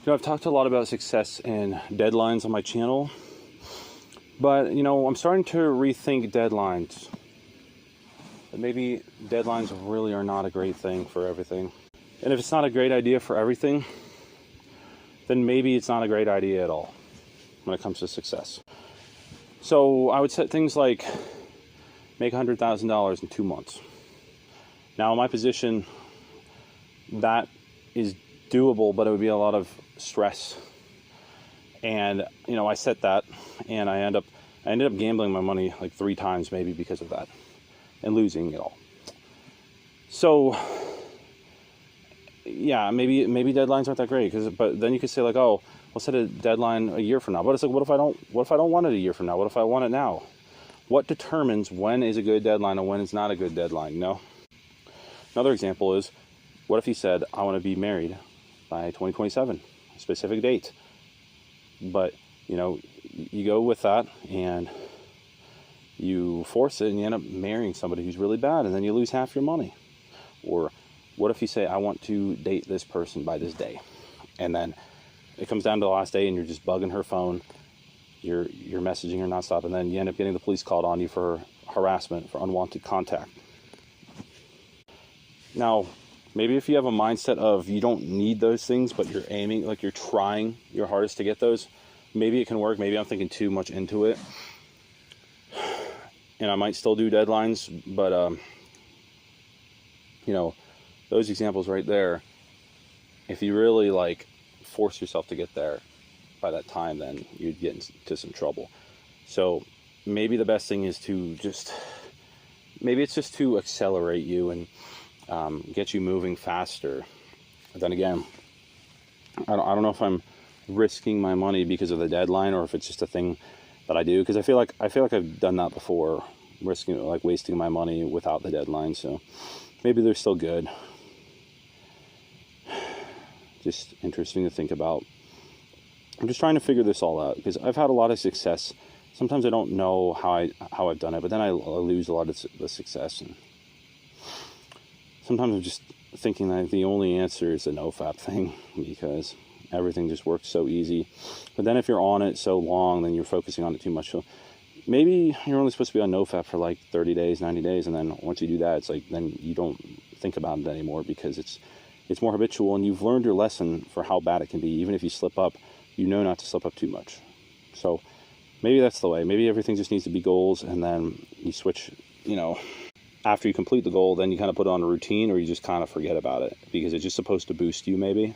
I've talked a lot about success and deadlines on my channel, but, I'm starting to rethink deadlines. Maybe deadlines really are not a great thing for everything. And if it's not a great idea for everything, then maybe it's not a great idea at all when it comes to success. So I would set things like make $100,000 in 2 months. Now, in my position, that is doable, but it would be a lot of stress. And, I set that, and I ended up gambling my money like 3 times maybe because of that, and losing it all. So, yeah, maybe deadlines aren't that great, but then you could say like, oh, we'll set a deadline a year from now. But it's like, what if I don't want it a year from now? What if I want it now? What determines when is a good deadline and when is not a good deadline? Another example is, what if you said, I want to be married by 2027, a specific date. But, you go with that and you force it and you end up marrying somebody who's really bad, and then you lose half your money. Or what if you say, I want to date this person by this day, and then it comes down to the last day and you're just bugging her phone, you're messaging her nonstop, and then you end up getting the police called on you for harassment, for unwanted contact. Now, maybe if you have a mindset of you don't need those things, but you're aiming, like you're trying your hardest to get those, maybe it can work. Maybe I'm thinking too much into it, and I might still do deadlines, but those examples right there, if you really force yourself to get there by that time, then you'd get into some trouble. So maybe the best thing is to maybe it's just to accelerate you and get you moving faster. But then again, I don't know if I'm risking my money because of the deadline, or if it's just a thing that I do, because I feel like I've done that before, wasting my money without the deadline. So maybe they're still good. Just interesting to think about. I'm just trying to figure this all out, because I've had a lot of success. Sometimes I don't know how I've done it, but then I lose a lot of the success. And sometimes I'm just thinking that the only answer is the NoFap thing, because everything just works so easy. But then if you're on it so long, then you're focusing on it too much. So maybe you're only supposed to be on NoFap for 30 days, 90 days, and then once you do that, it's then you don't think about it anymore, because it's more habitual, and you've learned your lesson for how bad it can be. Even if you slip up, you know not to slip up too much. So maybe that's the way. Maybe everything just needs to be goals, and then you switch, after you complete the goal, then you kind of put it on a routine, or you just kind of forget about it, because it's just supposed to boost you maybe.